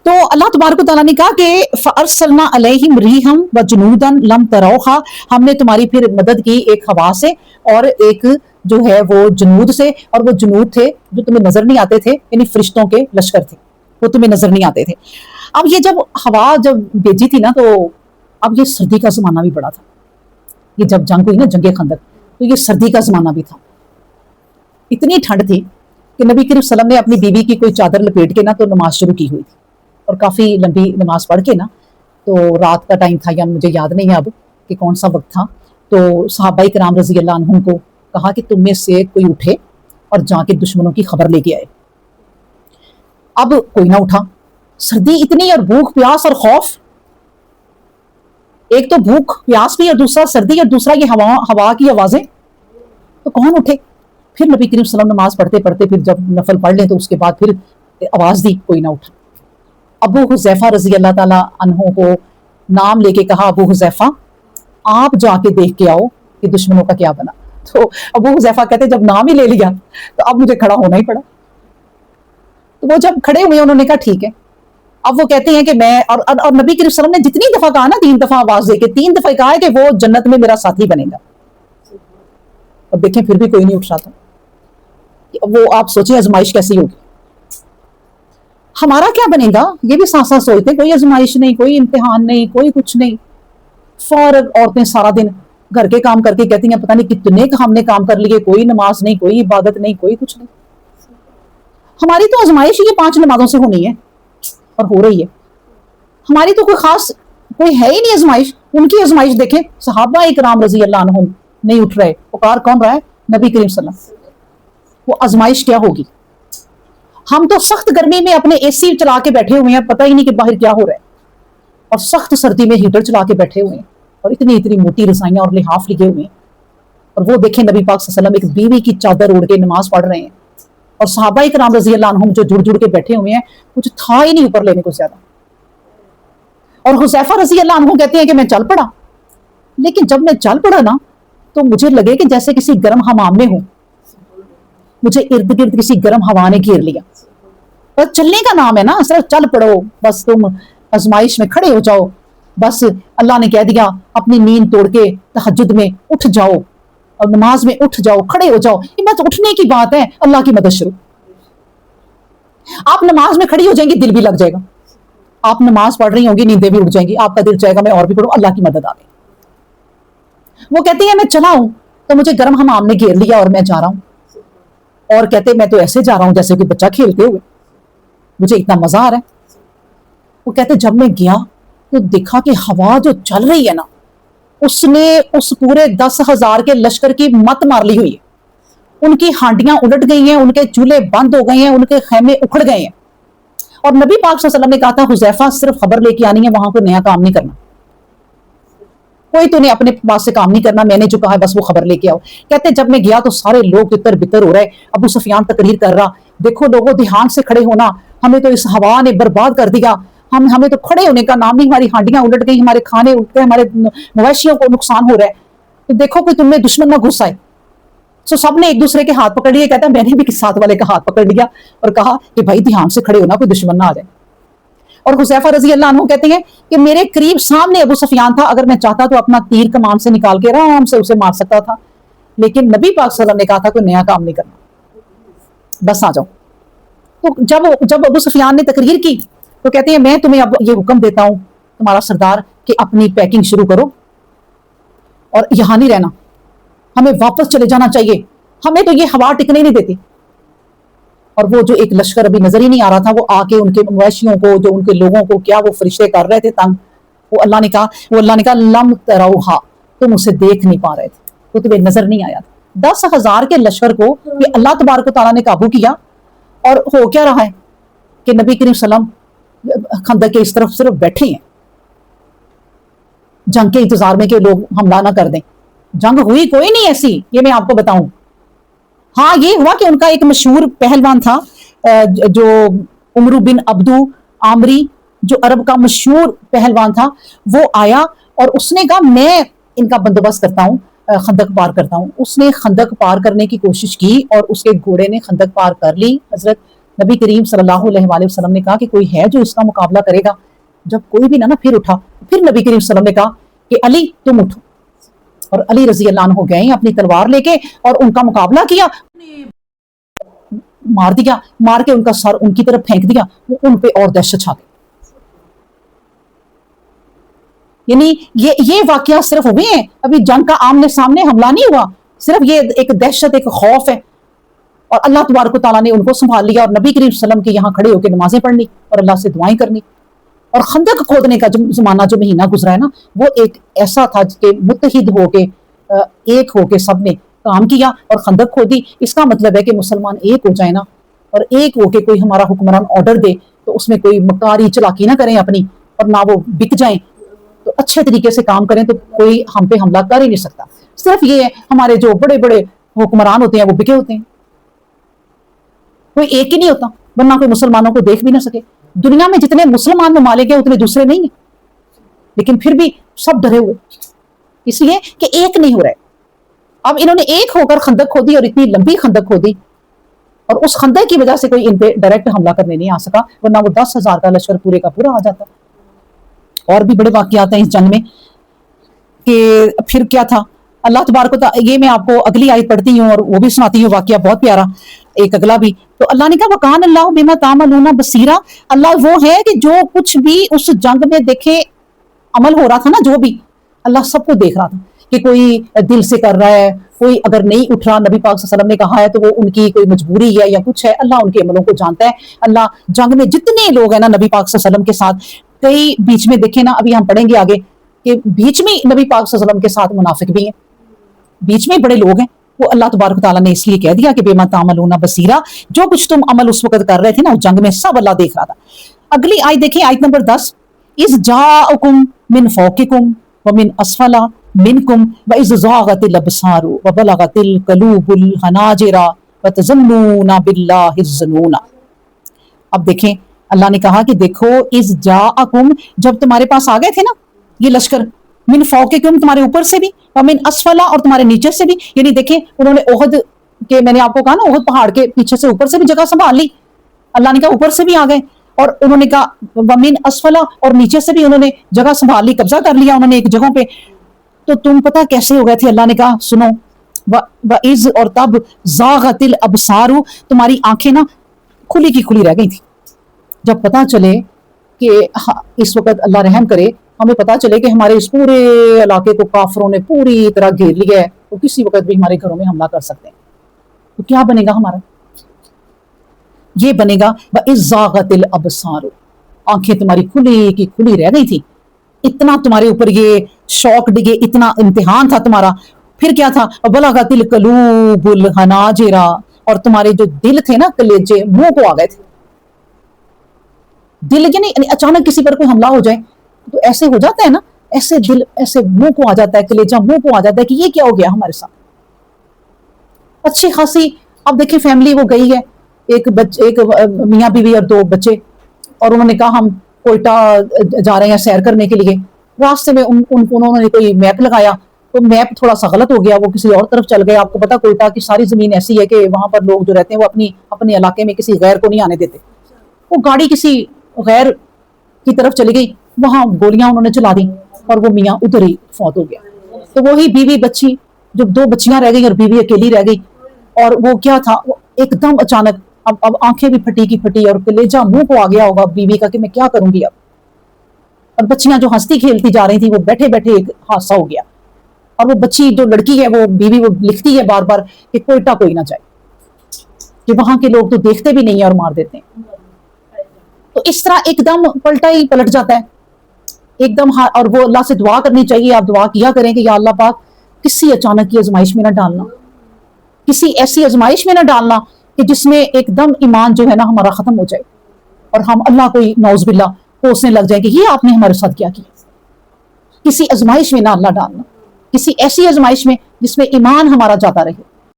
تو اللہ تبارک و تعالیٰ نے کہا کہ فَأَرْسَلْنَا عَلَيْهِمْ رِيحًا وَجُنُودًا لَمْ تَرَوْهَا، ہم نے تمہاری پھر مدد کی ایک ہوا سے اور ایک جو ہے وہ جنود سے، اور وہ جنود تھے جو تمہیں نظر نہیں آتے تھے، یعنی فرشتوں کے لشکر تھے، وہ تمہیں نظر نہیں آتے تھے۔ اب یہ جب ہوا جب بھیجی تھی نا، تو اب یہ سردی کا زمانہ بھی بڑا تھا، یہ جب جنگ ہوئی نا جنگ خندق، تو یہ سردی کا زمانہ بھی تھا، اتنی ٹھنڈ تھی کہ نبی کریم صلی اللہ علیہ وسلم نے اپنی بیوی کی کوئی چادر لپیٹ کے نا تو نماز شروع کی ہوئی تھی، اور کافی لمبی نماز پڑھ کے نا، تو رات کا ٹائم تھا یا مجھے یاد نہیں ہے اب کہ کون سا وقت تھا، تو صحابہ کرام رضی اللہ عنہم کو کہا کہ تم میں سے کوئی اٹھے اور جا کے دشمنوں کی خبر لے کے آئے۔ اب کوئی نہ اٹھا، سردی اتنی اور بھوک پیاس اور خوف، ایک تو بھوک پیاس بھی اور دوسرا سردی اور دوسرا یہ ہوا کی آوازیں، تو کون اٹھے؟ پھر نبی کریم صلی اللہ علیہ وسلم نماز پڑھتے پڑھتے پھر جب نفل پڑھ لیں تو اس کے بعد پھر آواز دی، کوئی نہ اٹھا۔ ابو حذیفہ رضی اللہ تعالیٰ عنہ کو نام لے کے کہا، ابو حذیفہ آپ جا کے دیکھ کے آؤ کہ دشمنوں کا کیا بنا۔ تو ابو حذیفہ کہتے جب نام ہی لے لیا تو اب مجھے کھڑا ہونا ہی پڑا۔ تو وہ جب کھڑے ہوئے انہوں نے کہا ٹھیک ہے۔ اب وہ کہتے ہیں کہ میں اور نبی کریم صلی اللہ علیہ وسلم نے جتنی دفعہ کہا نا، 3 دفعہ آواز دے کے 3 دفعہ کہا ہے کہ وہ جنت میں میرا ساتھی بنے گا، اور دیکھیں پھر بھی کوئی نہیں اٹھ رہا تھا۔ وہ آپ سوچیں آزمائش کیسی ہوگی، ہمارا کیا بنے گا یہ بھی ساتھ ساتھ سوچتے ہیں، کوئی آزمائش نہیں، کوئی امتحان نہیں، کوئی کچھ نہیں، فارغ عورتیں سارا دن گھر کے کام کر کے کہتی ہیں پتہ نہیں کتنے ہم نے کام کر لیے، کوئی نماز نہیں، کوئی عبادت نہیں، کوئی کچھ نہیں۔ ہماری تو آزمائش یہ 5 نمازوں سے ہونی ہے اور ہو رہی ہے، ہماری تو کوئی خاص کوئی ہے ہی نہیں آزمائش۔ ان کی آزمائش دیکھیں، صحابہ اکرام رضی اللہ عنہم نہیں اٹھ رہے، پکار کون رہا ہے؟ نبی کریم صلی اللہ علیہ وسلم۔ وہ آزمائش کیا ہوگی؟ ہم تو سخت گرمی میں اپنے اے سی چلا کے بیٹھے ہوئے ہیں، پتہ ہی نہیں کہ باہر کیا ہو رہا ہے، اور سخت سردی میں ہیٹر چلا کے بیٹھے ہوئے ہیں، اور اتنی اتنی موٹی رضائیاں اور لحاف لیے ہوئے ہیں، اور وہ دیکھیں نبی پاک صلی اللہ علیہ وسلم ایک بیوی کی چادر اوڑھ کے نماز پڑھ رہے ہیں، اور صحابہ کرام رضی اللہ عنہم جو جڑ جڑ کے بیٹھے ہوئے ہیں، کچھ تھا ہی نہیں اوپر لینے کو زیادہ۔ اور حذیفہ رضی اللہ عنہ کہتے ہیں کہ میں چل پڑا، لیکن جب میں چل پڑا نا تو مجھے لگے کہ جیسے کسی گرم حمام میں ہوں، مجھے ارد گرد کسی گرم ہوا نے گھیر لیا۔ بس چلنے کا نام ہے نا، صرف چل پڑو، بس تم آزمائش میں کھڑے ہو جاؤ، بس اللہ نے کہہ دیا اپنی نیند توڑ کے تہجد میں اٹھ جاؤ اور نماز میں اٹھ جاؤ، کھڑے ہو جاؤ، یہ بس اٹھنے کی بات ہے، اللہ کی مدد شروع۔ آپ نماز میں کھڑی ہو جائیں گی، دل بھی لگ جائے گا، آپ نماز پڑھ رہی ہوں گی، نیندیں بھی اٹھ جائیں گی، آپ کا دل چاہے گا میں اور بھی پڑھوں، اللہ کی مدد آ گئی۔ وہ کہتے ہیں میں چلا ہوں تو مجھے گرم حمام نے گھیر لیا اور میں جا رہا ہوں، اور کہتے میں تو ایسے جا رہا ہوں جیسے کہ بچہ کھیلتے ہوئے، مجھے اتنا مزہ آ رہا ہے۔ وہ کہتے جب میں گیا تو دیکھا کہ ہوا جو چل رہی ہے نا، اس نے اس پورے 10,000 کے لشکر کی مت مار لی ہوئی ہے، ان کی ہانڈیاں الٹ گئی ہیں، ان کے چولہے بند ہو گئے ہیں، ان کے خیمے اکھڑ گئے ہیں۔ اور نبی پاک صلی اللہ علیہ وسلم نے کہا تھا حذیفہ صرف خبر لے کے آنی ہے، وہاں کوئی نیا کام نہیں کرنا، کوئی تو نے اپنے پاس سے کام نہیں کرنا، میں نے جو کہا ہے بس وہ خبر لے کے آؤ۔ کہتے جب میں گیا تو سارے لوگ تتر بتر ہو رہے، ابو سفیان تقریر کر رہا، دیکھو لوگوں دھیان سے کھڑے ہونا، ہمیں تو اس ہوا نے برباد کر دیا، ہمیں تو کھڑے ہونے کا نام نہیں، ہماری ہانڈیاں الٹ گئی، ہمارے کھانے الٹ گئے، ہمارے مویشیوں کو نقصان ہو رہا ہے، تو دیکھو کہ تم میں دشمن نہ گھس آئے۔ سو سب نے ایک دوسرے کے ہاتھ پکڑ لیے، کہتا ہے میں نے بھی ساتھ والے کا ہاتھ پکڑ لیا اور کہا کہ بھائی دھیان سے کھڑے ہونا، کوئی دشمن نہ آ جائے۔ اور حذیفہ رضی اللہ عنہ کہتے ہیں کہ میرے قریب سامنے ابو سفیان تھا، اگر میں چاہتا تو اپنا تیر کمان سے نکال کے آرام سے اسے مار سکتا تھا، لیکن نبی پاک صلی اللہ علیہ وسلم نے کہا تھا کوئی نیا کام نہیں کرنا، بس آ جاؤ۔ تو جب ابو سفیان نے تقریر کی تو کہتے ہیں میں تمہیں اب یہ حکم دیتا ہوں تمہارا سردار کہ اپنی پیکنگ شروع کرو اور یہاں نہیں رہنا، ہمیں واپس چلے جانا چاہیے، ہمیں تو یہ ہوا ٹکنے نہیں دیتی۔ اور وہ جو ایک لشکر ابھی نظر ہی نہیں آ رہا تھا، وہ آ کے ان کے مویشیوں کو، جو ان کے لوگوں کو کیا وہ فرشتے کر رہے تھے تنگ، وہ اللہ نے کہا لم تروہا، تم اسے دیکھ نہیں پا رہے تھے، وہ تمہیں نظر نہیں آیا تھا۔ 10,000 کے لشکر کو یہ اللہ تبارک و تعالیٰ نے قابو کیا، اور ہو کیا رہا ہے کہ نبی کریم صلی اللہ علیہ وسلم خندق کے اس طرف صرف بیٹھے ہیں، جنگ کے انتظار میں کہ لوگ حملہ نہ کر دیں۔ جنگ ہوئی کوئی نہیں ایسی، یہ میں آپ کو بتاؤں۔ ہاں یہ ہوا کہ ان کا ایک مشہور پہلوان تھا جو عمرو بن عبدو عامری، جو عرب کا مشہور پہلوان تھا، وہ آیا اور اس نے کہا میں ان کا بندوبست کرتا ہوں، خندق پار کرتا ہوں۔ اس نے خندق پار کرنے کی کوشش کی اور اس کے گھوڑے نے خندق پار کر لی حضرت، نبی کریم صلی اللہ علیہ وآلہ وسلم نے کہا کہ کوئی ہے جو اس کا مقابلہ کرے گا؟ جب کوئی بھی نہ پھر اٹھا، پھر نبی کریم صلی اللہ علیہ وسلم نے کہا کہ علی تم اٹھو، اور علی رضی اللہ عنہ گئے اپنی تلوار لے کے اور ان کا مقابلہ کیا، مار دیا، مار کے ان کا سر ان کی طرف پھینک دیا، ان پہ اور دہشت چھا گئی۔ یعنی یہ واقعہ صرف ہوئے ہیں، ابھی جنگ کا آمنے سامنے حملہ نہیں ہوا، صرف یہ ایک دہشت، ایک خوف ہے، اور اللہ تبارک و تعالیٰ نے ان کو سنبھال لیا، اور نبی کریم صلی اللہ علیہ وسلم کے یہاں کھڑے ہو کے نمازیں پڑھنی اور اللہ سے دعائیں کرنی۔ اور خندق کھودنے کا جو زمانہ، جو مہینہ گزرا ہے نا، وہ ایک ایسا تھا کہ متحد ہو کے، ایک ہو کے سب نے کام کیا اور خندق کھودی۔ اس کا مطلب ہے کہ مسلمان ایک ہو جائیں نا، اور ایک ہو کے کوئی ہمارا حکمران آرڈر دے تو اس میں کوئی مکاری چلاکی نہ کریں اپنی، اور نہ وہ بک جائیں، تو اچھے طریقے سے کام کریں تو کوئی ہم پہ حملہ کر ہی نہیں سکتا۔ صرف یہ ہے ہمارے جو بڑے بڑے حکمران ہوتے ہیں وہ بکے ہوتے ہیں، کوئی ایک ہی نہیں ہوتا، ورنہ کوئی مسلمانوں کو دیکھ بھی نہ سکے۔ دنیا میں جتنے مسلمان ممالک ہیں اتنے دوسرے نہیں ہیں، لیکن پھر بھی سب ڈرے ہوئے، اس لیے کہ ایک نہیں ہو رہے۔ اب انہوں نے ایک ہو کر خندق کھودی، اور اتنی لمبی خندق کھودی، اور اس خندق کی وجہ سے کوئی ان پہ ڈائریکٹ حملہ کرنے نہیں آ سکا، ورنہ وہ 10,000 کا لشکر پورے کا پورا آ جاتا۔ اور بھی بڑے واقعات ہیں اس جنگ میں، کہ پھر کیا تھا اللہ تبارک و تعالیٰ، یہ میں آپ کو اگلی آیت پڑھتی ہوں اور وہ بھی سناتی ہوں، واقعہ بہت پیارا ایک اگلا بھی۔ تو اللہ نے کہا وَقَانَ اللَّهُ بِمَا تَعْمَلُونَ بَصِيرًا، اللہ وہ ہے کہ جو کچھ بھی اس جنگ میں دیکھے عمل ہو رہا تھا نا، جو بھی اللہ سب کو دیکھ رہا تھا، کہ کوئی دل سے کر رہا ہے، کوئی اگر نہیں اٹھ رہا، نبی پاک صلی اللہ علیہ وسلم نے کہا ہے تو وہ ان کی کوئی مجبوری ہے یا کچھ ہے، اللہ ان کے عملوں کو جانتا ہے۔ اللہ جنگ میں جتنے لوگ ہیں نا نبی پاک صلی اللہ علیہ وسلم کے ساتھ، کئی بیچ میں دیکھیں نا، ابھی ہم پڑھیں گے آگے کہ بیچ میں نبی پاک صلی اللہ علیہ وسلم کے ساتھ منافق بھی ہیں، بیچ میں بڑے لوگ ہیں، وہ اللہ تبارک و تعالیٰ نے اس لیے کہہ دیا کہ بما تعملون بصیرا، جو کچھ تم عمل اس وقت کر رہے تھے نا اس جنگ میں، سب اللہ دیکھ رہا تھا۔ اگلی آیت دیکھیں، آیت نمبر 10، اذ جاءکم من فوقکم ومن اسفل منکم واذ زاغت الابصار وبلغت القلوب الحناجر وتظنون باللہ الظنون۔ اب دیکھیں اللہ نے کہا کہ دیکھو، اذ جاءکم، جب تمہارے پاس آ گئے تھے نا یہ لشکر، من فوقکم، تمہارے اوپر سے بھی، ومن اسفل، اور تمہارے نیچے سے بھی، یعنی دیکھیں انہوں نے احد کے، میں نے آپ کو کہا نا احد پہاڑ کے پیچھے سے اوپر سے بھی جگہ سنبھال لی، اللہ نے کہا اوپر سے بھی آ گئے، اور انہوں نے کہا ومن اسفل، اور نیچے سے بھی انہوں نے جگہ سنبھال لی، قبضہ کر لیا انہوں نے ایک جگہوں پہ۔ تو تم پتہ کیسے ہو گئے تھے؟ اللہ نے کہا سنو، وَإِذْ، اور تب، زَاغَتِ الْأَبْصَارُ، تمہاری آنکھیں نا کھلی کی کھلی رہ گئی تھی۔ جب پتہ چلے کہ اس وقت اللہ رحم کرے، ہمیں پتہ چلے کہ ہمارے اس پورے علاقے کو کافروں نے پوری طرح گھیر لیا ہے، تو کسی وقت بھی ہمارے گھروں میں حملہ کر سکتے ہیں، تو کیا بنے گا ہمارا؟ یہ بنے گا وَإِذْ زَاغَتِ الْأَبْصَارُ، آنکھیں تمہاری کھلی کی کھلی رہ گئی تھی، اتنا تمہارے اوپر یہ شوق ڈگے، اتنا امتحان تھا تمہارا۔ پھر کیا تھا؟ وَبَلَغَتِ الْقُلُوبُ الْحَنَاجِرَ، اور تمہارے جو دل تھے نا، کلیجے منہ کو آ گئے تھے۔ دل یعنی اچانک کسی پر کوئی حملہ ہو جائے تو ایسے ہو جاتا ہے نا، ایسے دل ایسے منہ کو آ جاتا ہے، کلیجہ منہ کو آ جاتا ہے کہ یہ کیا ہو گیا ہمارے ساتھ۔ اچھی خاصی اب دیکھیں فیملی وہ گئی ہے، ایک میاں بیوی اور 2 بچے، اور انہوں نے کہا ہم کوئٹہ جا رہے ہیں سیر کرنے کے لیے۔ راستے میں انہوں نے کوئی میپ لگایا تو میپ تھوڑا سا غلط ہو گیا، وہ کسی اور طرف چل گئے۔ آپ کو پتا کوئٹہ کی ساری زمین ایسی ہے کہ وہاں پر لوگ جو رہتے ہیں وہ اپنے علاقے میں کسی غیر کو نہیں آنے دیتے۔ وہ گاڑی کسی غیر کی طرف چلی گئی، وہاں گولیاں انہوں نے چلا دی، اور وہ میاں ادھر ہی فوت ہو گیا۔ تو وہی بیوی بچی، جب 2 بچیاں رہ گئی اور بیوی اکیلی رہ گئی، اور وہ کیا تھا، وہ ایک دم اچانک اب آنکھیں بھی پھٹی کی پھٹی، اور کلیجہ منہ کو آ گیا ہوگا بیوی کا کہ میں کیا کروں گی اب۔ اور بچیاں جو ہنستی کھیلتی جا رہی تھی، وہ بیٹھے بیٹھے ایک حادثہ ہو گیا، اور وہ بچی جو لڑکی ہے، وہ بیوی وہ لکھتی ہے بار بار کہ کوئٹہ کوئی نہ جائے، کہ وہاں کے لوگ تو دیکھتے بھی نہیں ہیں اور مار دیتے ہیں۔ تو اس طرح ایک دم پلٹا ہی پلٹ جاتا ہے ایک دم، اور وہ اللہ سے دعا کرنی چاہیے۔ آپ دعا کیا کریں کہ یا اللہ پاک کسی اچانک کی آزمائش میں نہ ڈالنا، کسی ایسی آزمائش میں نہ ڈالنا کہ جس میں ایک دم ایمان جو ہے نا ہمارا ختم ہو جائے، اور ہم اللہ کو نعوذ باللہ کوسنے لگ جائیں کہ یہ آپ نے ہمارے ساتھ کیا کسی آزمائش میں نہ اللہ ڈالنا، کسی ایسی آزمائش میں جس میں ایمان ہمارا جاتا رہے۔